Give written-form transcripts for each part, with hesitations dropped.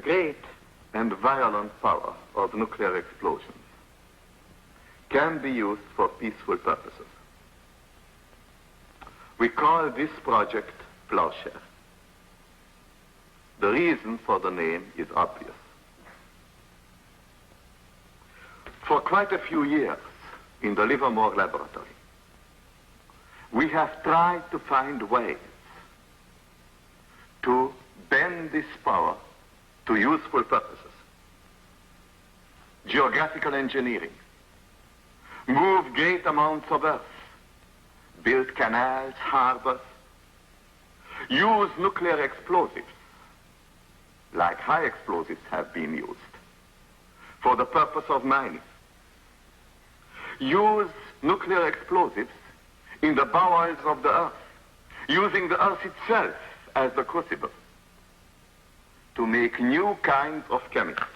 great and violent power of nuclear explosions can be used for peaceful purposes. We call this project Plowshare. The reason for the name is obvious. For quite a few years in the Livermore laboratory, we have tried to find ways to bend this power to useful purposes. Geographical engineering, move great amounts of earth, build canals, harbors, use nuclear explosives, like high explosives have been used, for the purpose of mining. Use nuclear explosives in the bowels of the earth, using the earth itself as the crucible to make new kinds of chemistry.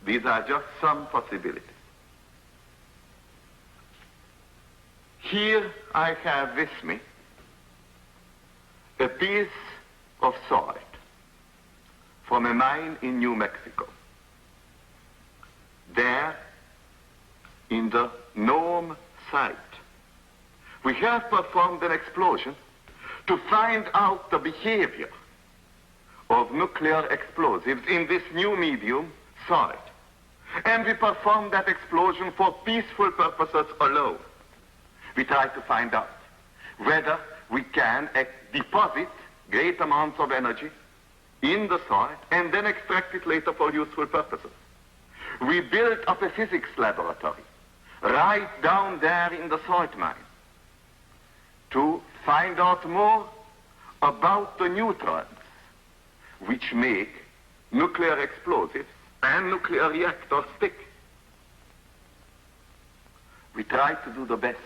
These are just some possibilities. Here I have with me a piece of salt from a mine in New Mexico. There, in the Nome site, we have performed an explosion to find out the behavior of nuclear explosives in this new medium, salt. And we performed that explosion for peaceful purposes alone. We try to find out whether we can deposit great amounts of energy in the salt and then extract it later for useful purposes. We built up a physics laboratory right down there in the salt mine to find out more about the neutrons which make nuclear explosives and nuclear reactors stick. We try to do the best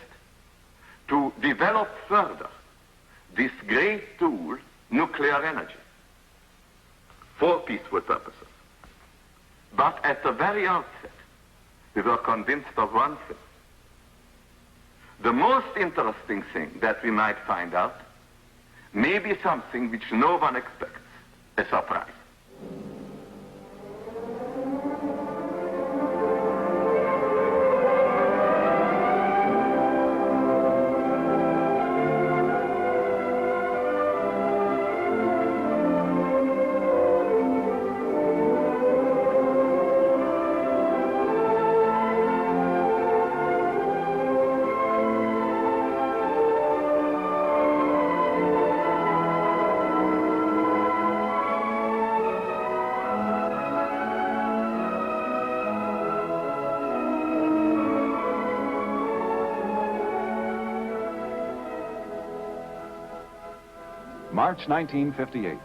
to develop further this great tool, nuclear energy, for peaceful purposes. But at the very outset, we were convinced of one thing. The most interesting thing that we might find out may be something which no one expects, a surprise. March 1958,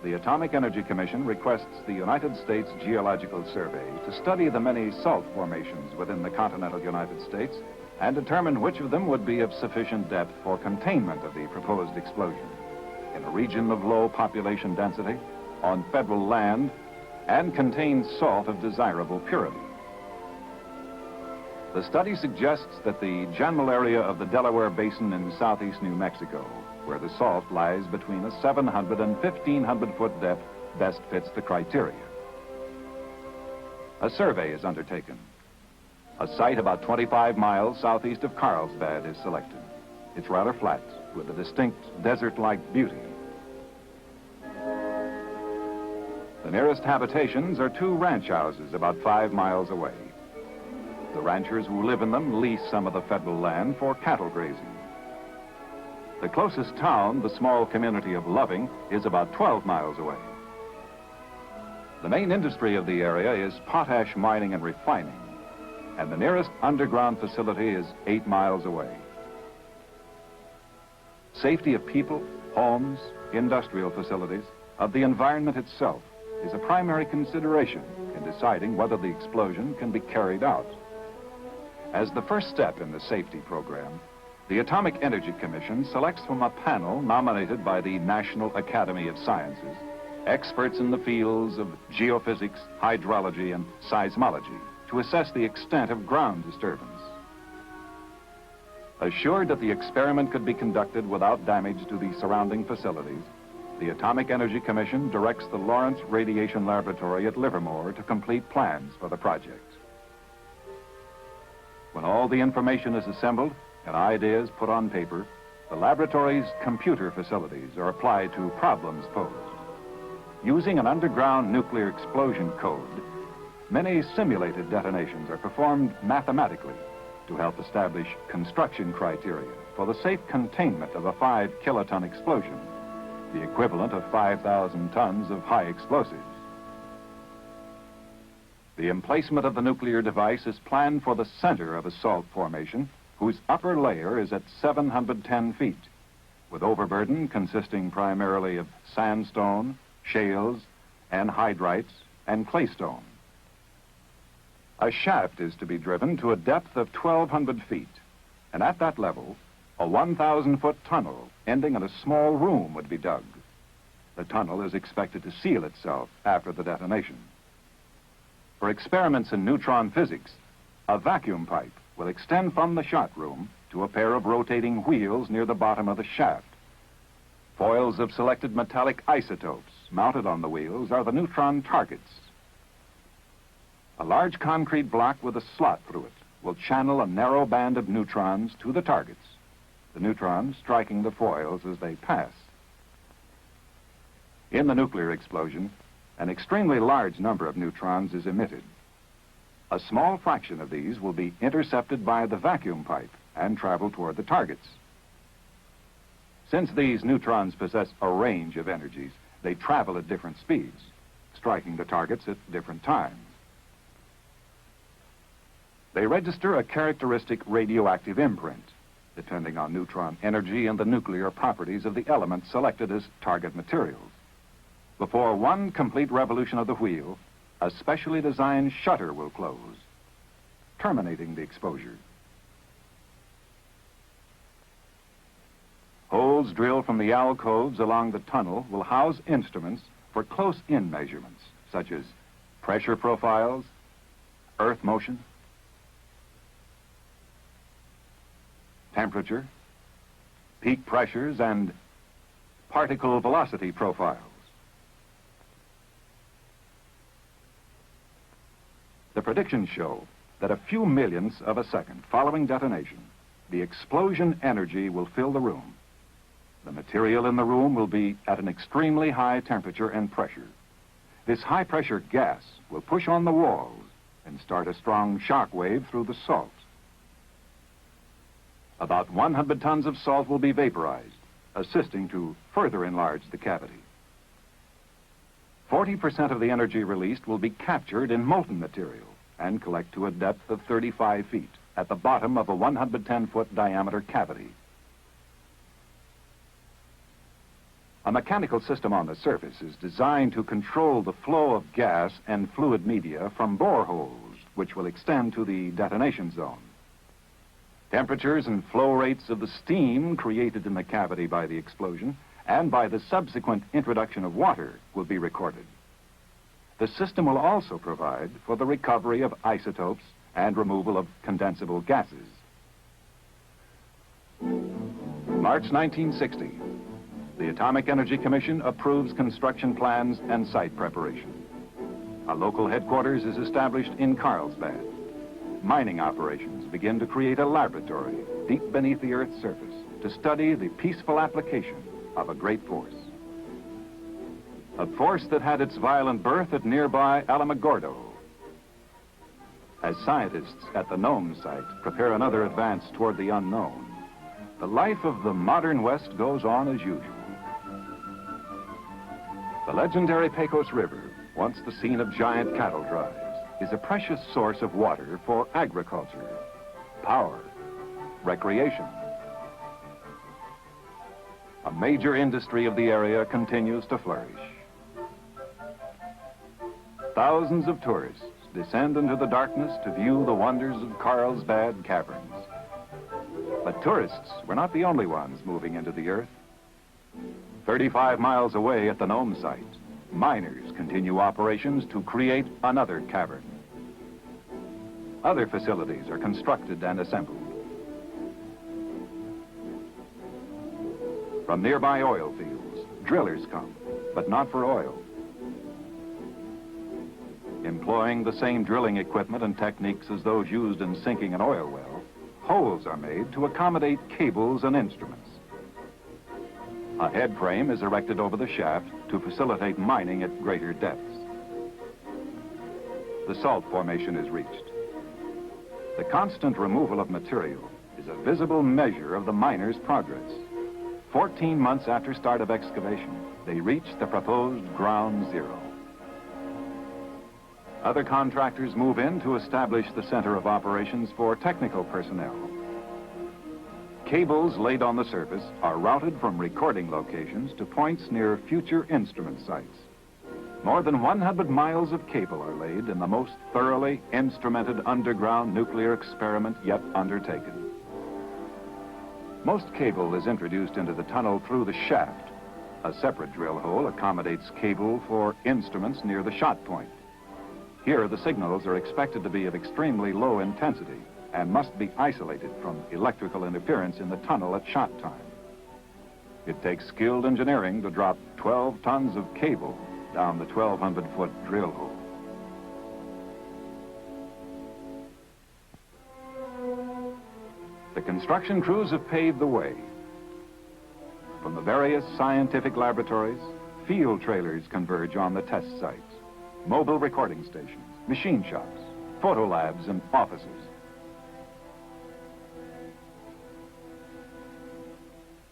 the Atomic Energy Commission requests the United States Geological Survey to study the many salt formations within the continental United States and determine which of them would be of sufficient depth for containment of the proposed explosion in a region of low population density, on federal land, and contains salt of desirable purity. The study suggests that the general area of the Delaware Basin in southeast New Mexico, where the salt lies between a 700 and 1,500 foot depth, best fits the criteria. A survey is undertaken. A site about 25 miles southeast of Carlsbad is selected. It's rather flat, with a distinct desert-like beauty. The nearest habitations are 2 ranch houses about 5 miles away. The ranchers who live in them lease some of the federal land for cattle grazing. The closest town, the small community of Loving, is about 12 miles away. The main industry of the area is potash mining and refining, and the nearest underground facility is 8 miles away. Safety of people, homes, industrial facilities, of the environment itself is a primary consideration in deciding whether the explosion can be carried out. As the first step in the safety program, the Atomic Energy Commission selects from a panel nominated by the National Academy of Sciences experts in the fields of geophysics, hydrology, and seismology to assess the extent of ground disturbance. Assured that the experiment could be conducted without damage to the surrounding facilities, the Atomic Energy Commission directs the Lawrence Radiation Laboratory at Livermore to complete plans for the project. When all the information is assembled and ideas put on paper, the laboratory's computer facilities are applied to problems posed. Using an underground nuclear explosion code, many simulated detonations are performed mathematically to help establish construction criteria for the safe containment of a 5-kiloton explosion, the equivalent of 5,000 tons of high explosives. The emplacement of the nuclear device is planned for the center of a salt formation, whose upper layer is at 710 feet, with overburden consisting primarily of sandstone, shales, anhydrites, and claystone. A shaft is to be driven to a depth of 1,200 feet, and at that level, a 1,000-foot tunnel ending in a small room would be dug. The tunnel is expected to seal itself after the detonation. For experiments in neutron physics, a vacuum pipe will extend from the shot room to a pair of rotating wheels near the bottom of the shaft. Foils of selected metallic isotopes mounted on the wheels are the neutron targets. A large concrete block with a slot through it will channel a narrow band of neutrons to the targets, the neutrons striking the foils as they pass. In the nuclear explosion, an extremely large number of neutrons is emitted. A small fraction of these will be intercepted by the vacuum pipe and travel toward the targets. Since these neutrons possess a range of energies, they travel at different speeds, striking the targets at different times. They register a characteristic radioactive imprint, depending on neutron energy and the nuclear properties of the element selected as target materials. Before one complete revolution of the wheel, a specially designed shutter will close, terminating the exposure. Holes drilled from the alcoves along the tunnel will house instruments for close-in measurements, such as pressure profiles, earth motion, temperature, peak pressures, and particle velocity profiles. The predictions show that a few millionths of a second following detonation, the explosion energy will fill the room. The material in the room will be at an extremely high temperature and pressure. This high-pressure gas will push on the walls and start a strong shock wave through the salt. About 100 tons of salt will be vaporized, assisting to further enlarge the cavity. 40% of the energy released will be captured in molten material and collect to a depth of 35 feet at the bottom of a 110-foot diameter cavity. A mechanical system on the surface is designed to control the flow of gas and fluid media from boreholes, which will extend to the detonation zone. Temperatures and flow rates of the steam created in the cavity by the explosion and by the subsequent introduction of water will be recorded. The system will also provide for the recovery of isotopes and removal of condensable gases. March 1960, the Atomic Energy Commission approves construction plans and site preparation. A local headquarters is established in Carlsbad. Mining operations begin to create a laboratory deep beneath the Earth's surface to study the peaceful application of a great force. A force that had its violent birth at nearby Alamogordo. As scientists at the Nome site prepare another advance toward the unknown, the life of the modern West goes on as usual. The legendary Pecos River, once the scene of giant cattle drives, is a precious source of water for agriculture, power, recreation. A major industry of the area continues to flourish. Thousands of tourists descend into the darkness to view the wonders of Carlsbad Caverns. But tourists were not the only ones moving into the earth. 35 miles away at the Nome site, miners continue operations to create another cavern. Other facilities are constructed and assembled. From nearby oil fields, drillers come, but not for oil. Employing the same drilling equipment and techniques as those used in sinking an oil well, holes are made to accommodate cables and instruments. A head frame is erected over the shaft to facilitate mining at greater depths. The salt formation is reached. The constant removal of material is a visible measure of the miner's progress. 14 months after start of excavation, they reach the proposed ground zero. Other contractors move in to establish the center of operations for technical personnel. Cables laid on the surface are routed from recording locations to points near future instrument sites. More than 100 miles of cable are laid in the most thoroughly instrumented underground nuclear experiment yet undertaken. Most cable is introduced into the tunnel through the shaft. A separate drill hole accommodates cable for instruments near the shot point. Here, the signals are expected to be of extremely low intensity and must be isolated from electrical interference in the tunnel at shot time. It takes skilled engineering to drop 12 tons of cable down the 1,200-foot drill hole. The construction crews have paved the way. From the various scientific laboratories, field trailers converge on the test sites. Mobile recording stations, machine shops, photo labs, and offices.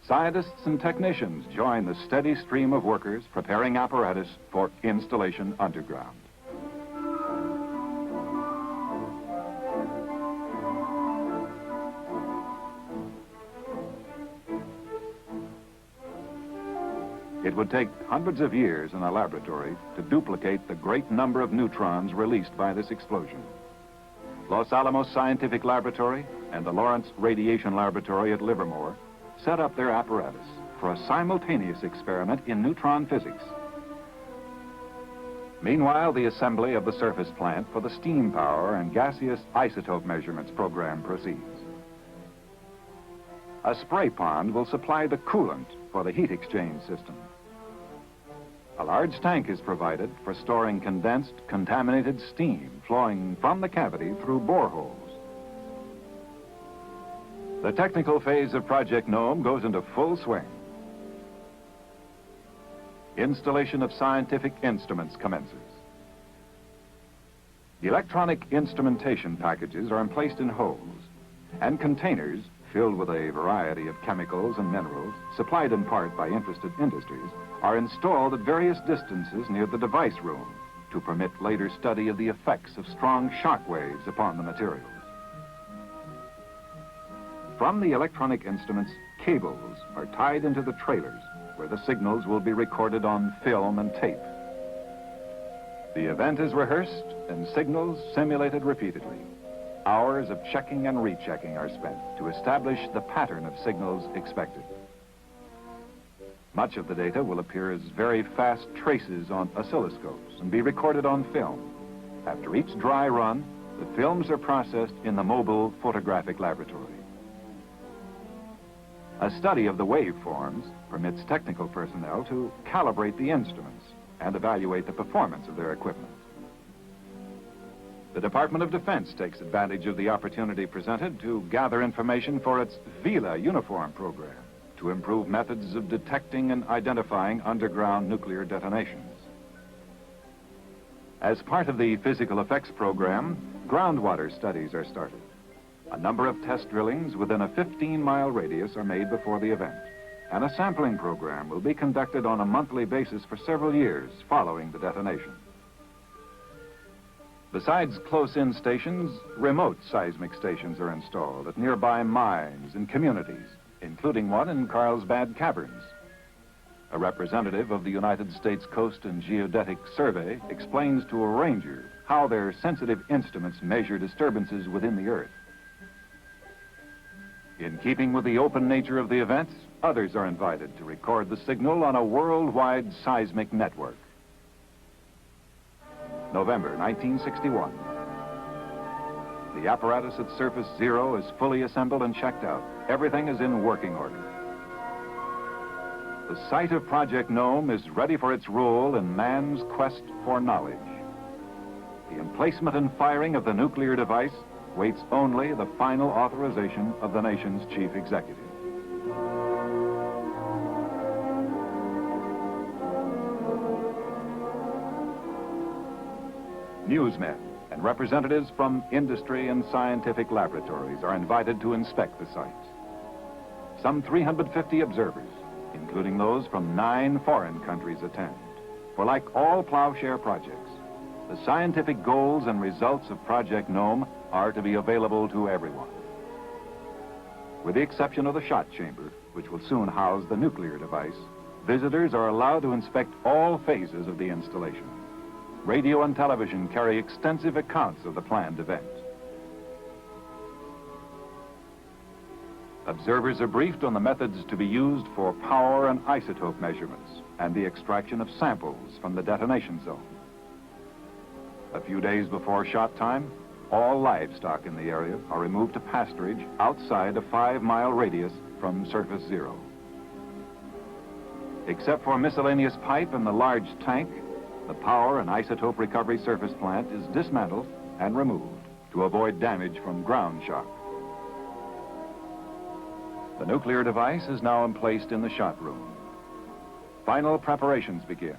Scientists and technicians join the steady stream of workers preparing apparatus for installation underground. It would take hundreds of years in a laboratory to duplicate the great number of neutrons released by this explosion. Los Alamos Scientific Laboratory and the Lawrence Radiation Laboratory at Livermore set up their apparatus for a simultaneous experiment in neutron physics. Meanwhile, the assembly of the surface plant for the steam power and gaseous isotope measurements program proceeds. A spray pond will supply the coolant for the heat exchange system. A large tank is provided for storing condensed, contaminated steam flowing from the cavity through boreholes. The technical phase of Project Gnome goes into full swing. Installation of scientific instruments commences. The electronic instrumentation packages are placed in holes, and containers filled with a variety of chemicals and minerals, supplied in part by interested industries, are installed at various distances near the device room to permit later study of the effects of strong shock waves upon the materials. From the electronic instruments, cables are tied into the trailers where the signals will be recorded on film and tape. The event is rehearsed and signals simulated repeatedly. Hours of checking and rechecking are spent to establish the pattern of signals expected. Much of the data will appear as very fast traces on oscilloscopes and be recorded on film. After each dry run, the films are processed in the mobile photographic laboratory. A study of the waveforms permits technical personnel to calibrate the instruments and evaluate the performance of their equipment. The Department of Defense takes advantage of the opportunity presented to gather information for its VILA uniform program to improve methods of detecting and identifying underground nuclear detonations. As part of the physical effects program, groundwater studies are started. A number of test drillings within a 15-mile radius are made before the event, and a sampling program will be conducted on a monthly basis for several years following the detonation. Besides close-in stations, remote seismic stations are installed at nearby mines and communities, including one in Carlsbad Caverns. A representative of the United States Coast and Geodetic Survey explains to a ranger how their sensitive instruments measure disturbances within the earth. In keeping with the open nature of the events, others are invited to record the signal on a worldwide seismic network. November 1961. The apparatus at Surface Zero is fully assembled and checked out. Everything is in working order. The site of Project Gnome is ready for its role in man's quest for knowledge. The emplacement and firing of the nuclear device waits only the final authorization of the nation's chief executive. Newsmen and representatives from industry and scientific laboratories are invited to inspect the site. Some 350 observers, including those from 9 foreign countries, attend. For like all plowshare projects, the scientific goals and results of Project Gnome are to be available to everyone. With the exception of the shot chamber, which will soon house the nuclear device, visitors are allowed to inspect all phases of the installation. Radio and television carry extensive accounts of the planned event. Observers are briefed on the methods to be used for power and isotope measurements and the extraction of samples from the detonation zone. A few days before shot time, all livestock in the area are removed to pasturage outside a 5-mile radius from surface zero. Except for miscellaneous pipe and the large tank, the power and isotope recovery surface plant is dismantled and removed to avoid damage from ground shock. The nuclear device is now emplaced in the shot room. Final preparations begin.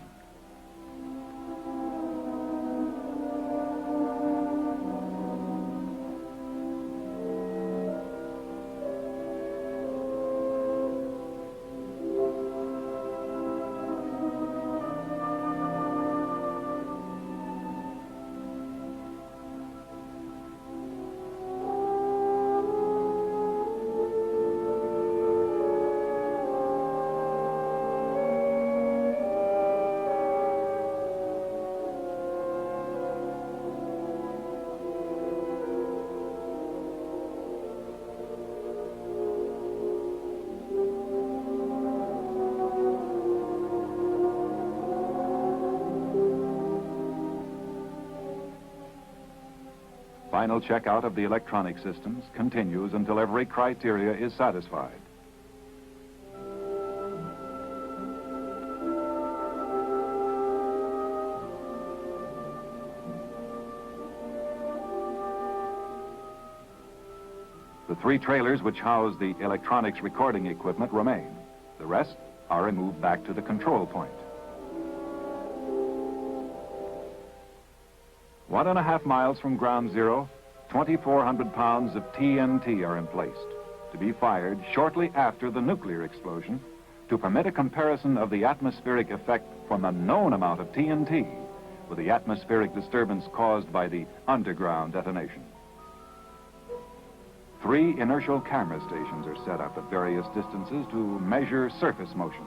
Final checkout of the electronic systems continues until every criteria is satisfied. The 3 trailers which house the electronics recording equipment remain. The rest are removed back to the control point. 1.5 miles from ground zero, 2,400 pounds of TNT are emplaced to be fired shortly after the nuclear explosion to permit a comparison of the atmospheric effect from a known amount of TNT with the atmospheric disturbance caused by the underground detonation. 3 inertial camera stations are set up at various distances to measure surface motion.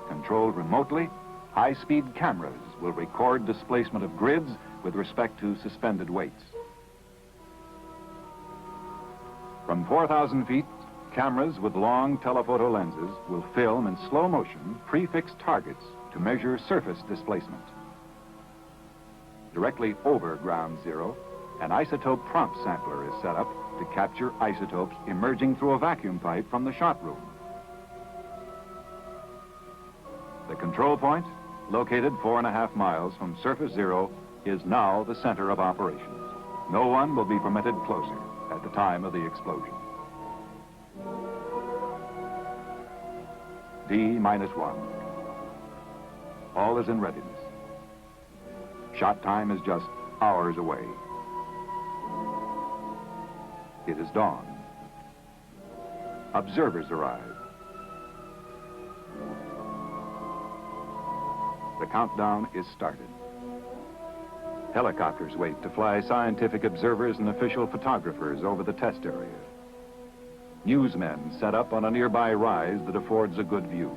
Controlled remotely, high-speed cameras will record displacement of grids with respect to suspended weights. From 4,000 feet, cameras with long telephoto lenses will film in slow motion prefixed targets to measure surface displacement. Directly over ground zero, an isotope prompt sampler is set up to capture isotopes emerging through a vacuum pipe from the shot room. The control point, located 4.5 miles from surface zero, is now the center of operations. No one will be permitted closer at the time of the explosion. D-1. All is in readiness. Shot time is just hours away. It is dawn. Observers arrive. The countdown is started. Helicopters wait to fly scientific observers and official photographers over the test area. Newsmen set up on a nearby rise that affords a good view.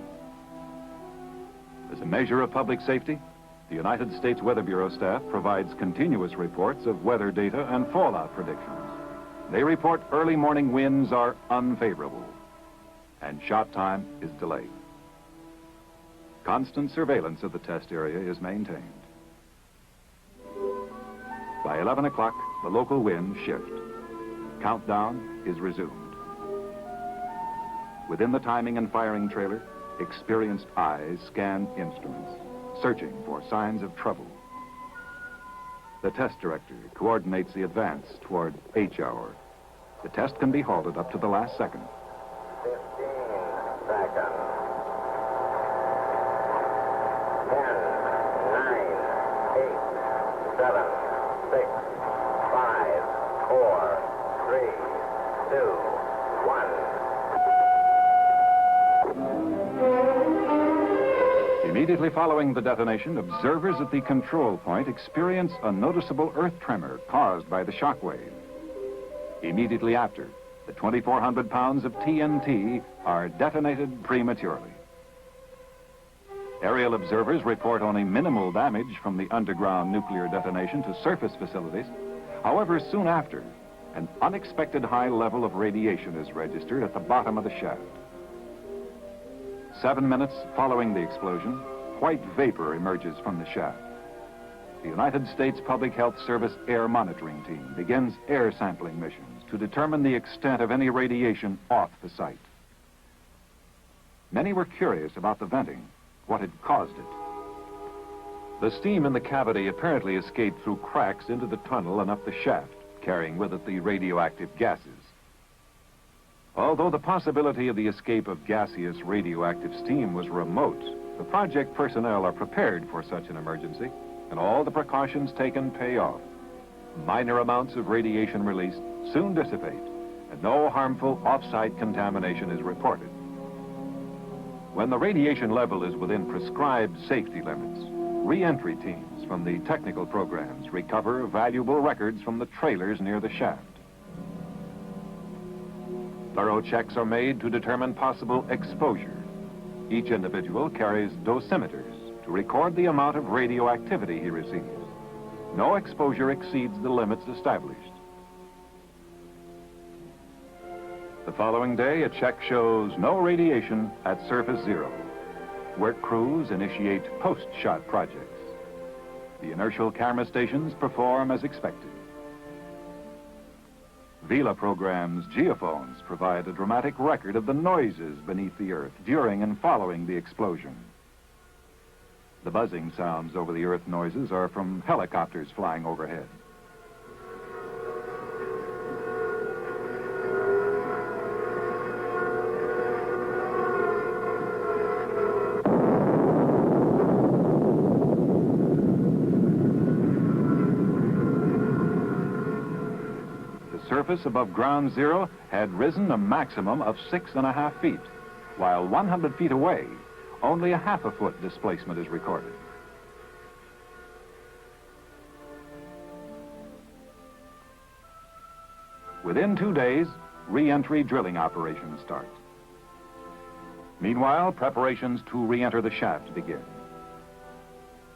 As a measure of public safety, the United States Weather Bureau staff provides continuous reports of weather data and fallout predictions. They report early morning winds are unfavorable and shot time is delayed. Constant surveillance of the test area is maintained. By 11 o'clock, the local winds shift. Countdown is resumed. Within the timing and firing trailer, Experienced eyes scan instruments, searching for signs of trouble. The test director coordinates the advance toward H hour. The test can be halted up to the last second. 15 seconds. 10, 9, 8, 7, 6, 5, 4, 3, 2, 1. Immediately following the detonation, observers at the control point experience a noticeable earth tremor caused by the shock wave. Immediately after, the 2,400 pounds of TNT are detonated prematurely. Aerial observers report only minimal damage from the underground nuclear detonation to surface facilities. However, soon after, an unexpected high level of radiation is registered at the bottom of the shaft. 7 minutes following the explosion, white vapor emerges from the shaft. The United States Public Health Service Air Monitoring Team begins air sampling missions to determine the extent of any radiation off the site. Many were curious about the venting, what had caused it. The steam in the cavity apparently escaped through cracks into the tunnel and up the shaft, carrying with it the radioactive gases. Although the possibility of the escape of gaseous radioactive steam was remote, the project personnel are prepared for such an emergency, and all the precautions taken pay off. Minor amounts of radiation released soon dissipate, and no harmful off-site contamination is reported. When the radiation level is within prescribed safety limits, re-entry teams from the technical programs recover valuable records from the trailers near the shaft. Thorough checks are made to determine possible exposure. Each individual carries dosimeters to record the amount of radioactivity he receives. No exposure exceeds the limits established. The following day, a check shows no radiation at surface zero. Work crews initiate post-shot projects. The inertial camera stations perform as expected. Vela Program's geophones provide a dramatic record of the noises beneath the Earth during and following the explosion. The buzzing sounds over the Earth noises are from helicopters flying overhead. The surface above ground zero had risen a maximum of 6.5 feet, while 100 feet away, only a half a foot displacement is recorded. Within 2 days, re-entry drilling operations start. Meanwhile, preparations to re-enter the shaft begin.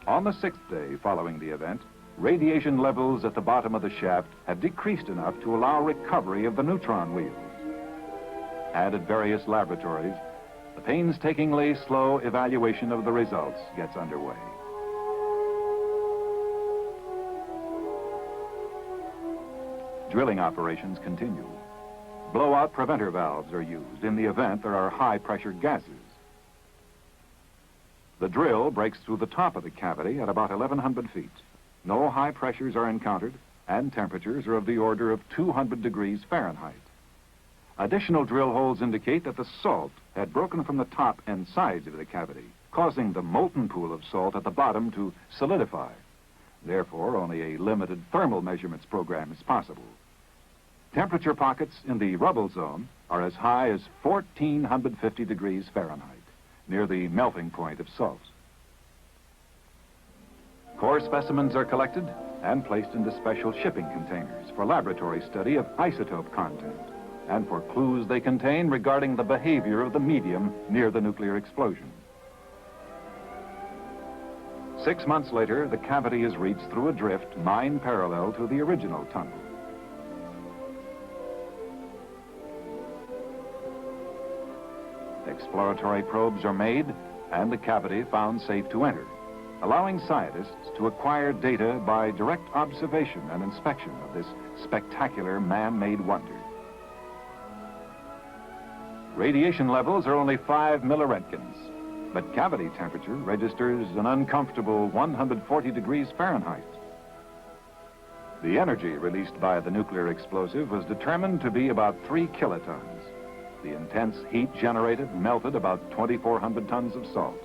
On the 6th day following the event, radiation levels at the bottom of the shaft had decreased enough to allow recovery of the neutron wheels. And at various laboratories, the painstakingly slow evaluation of the results gets underway. Drilling operations continue. Blowout preventer valves are used in the event there are high-pressure gases. The drill breaks through the top of the cavity at about 1,100 feet. No high pressures are encountered, and temperatures are of the order of 200 degrees Fahrenheit. Additional drill holes indicate that the salt had broken from the top and sides of the cavity, causing the molten pool of salt at the bottom to solidify. Therefore, only a limited thermal measurements program is possible. Temperature pockets in the rubble zone are as high as 1,450 degrees Fahrenheit, near the melting point of salt. Core specimens are collected and placed into special shipping containers for laboratory study of isotope content and for clues they contain regarding the behavior of the medium near the nuclear explosion. 6 months later, the cavity is reached through a drift 9 parallel to the original tunnel. Exploratory probes are made and the cavity found safe to enter, allowing scientists to acquire data by direct observation and inspection of this spectacular man-made wonder. Radiation levels are only 5 milliroentgens, but cavity temperature registers an uncomfortable 140 degrees Fahrenheit. The energy released by the nuclear explosive was determined to be about 3 kilotons. The intense heat generated melted about 2,400 tons of salt,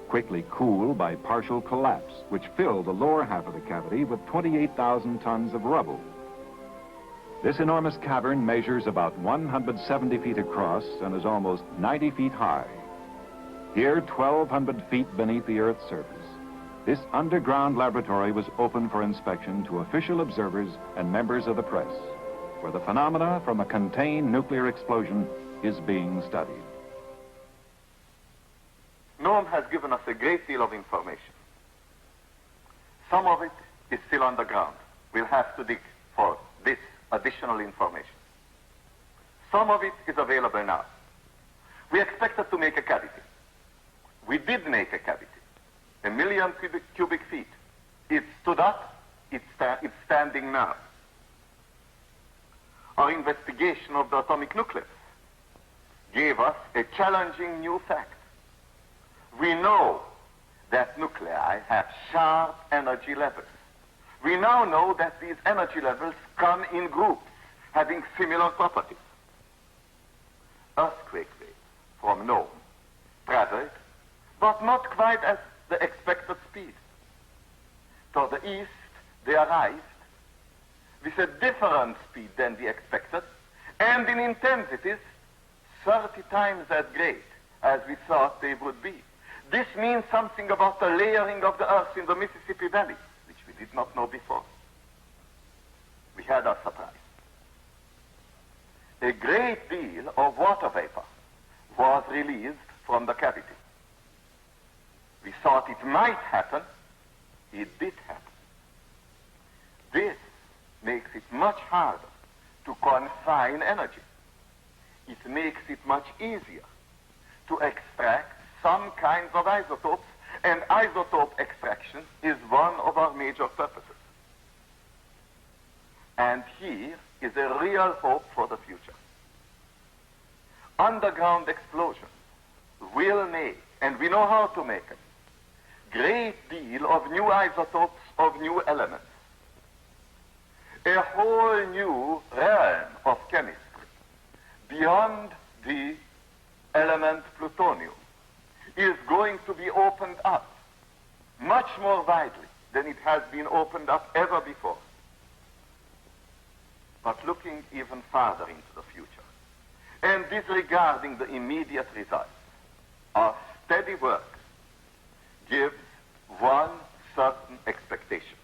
quickly cooled by partial collapse, which filled the lower half of the cavity with 28,000 tons of rubble. This enormous cavern measures about 170 feet across and is almost 90 feet high. Here, 1,200 feet beneath the Earth's surface, this underground laboratory was open for inspection to official observers and members of the press, where the phenomena from a contained nuclear explosion is being studied. Noam has given us a great deal of information. Some of it is still underground. We'll have to dig for this additional information. Some of it is available now. We expected to make a cavity. We did make a cavity, 1 million cubic feet. It stood up, it's standing now. Our investigation of the atomic nucleus gave us a challenging new fact. We know that nuclei have sharp energy levels. We now know that these energy levels come in groups having similar properties. Earthquake waves from Noam traveled, but not quite at the expected speed. To the east, they arrived with a different speed than we expected, and in intensities 30 times as great as we thought they would be. This means something about the layering of the Earth in the Mississippi Valley, which we did not know before. We had our surprise. A great deal of water vapor was released from the cavity. We thought it might happen. It did happen. This makes it much harder to confine energy. It makes it much easier to extract some kinds of isotopes, and isotope extraction is one of our major purposes. And here is a real hope for the future. Underground explosions will make, and we know how to make it, great deal of new isotopes of new elements. A whole new realm of chemistry beyond the element plutonium is going to be opened up much more widely than it has been opened up ever before. But looking even farther into the future and disregarding the immediate results, our steady work gives one certain expectation.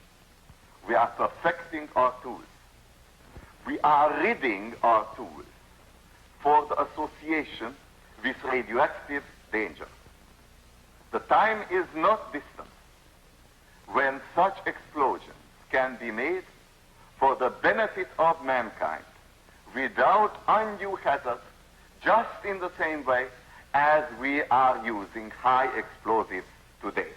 We are perfecting our tools. We are ridding our tools for the association with radioactive danger. The time is not distant when such explosions can be made for the benefit of mankind without undue hazard, just in the same way as we are using high explosives today.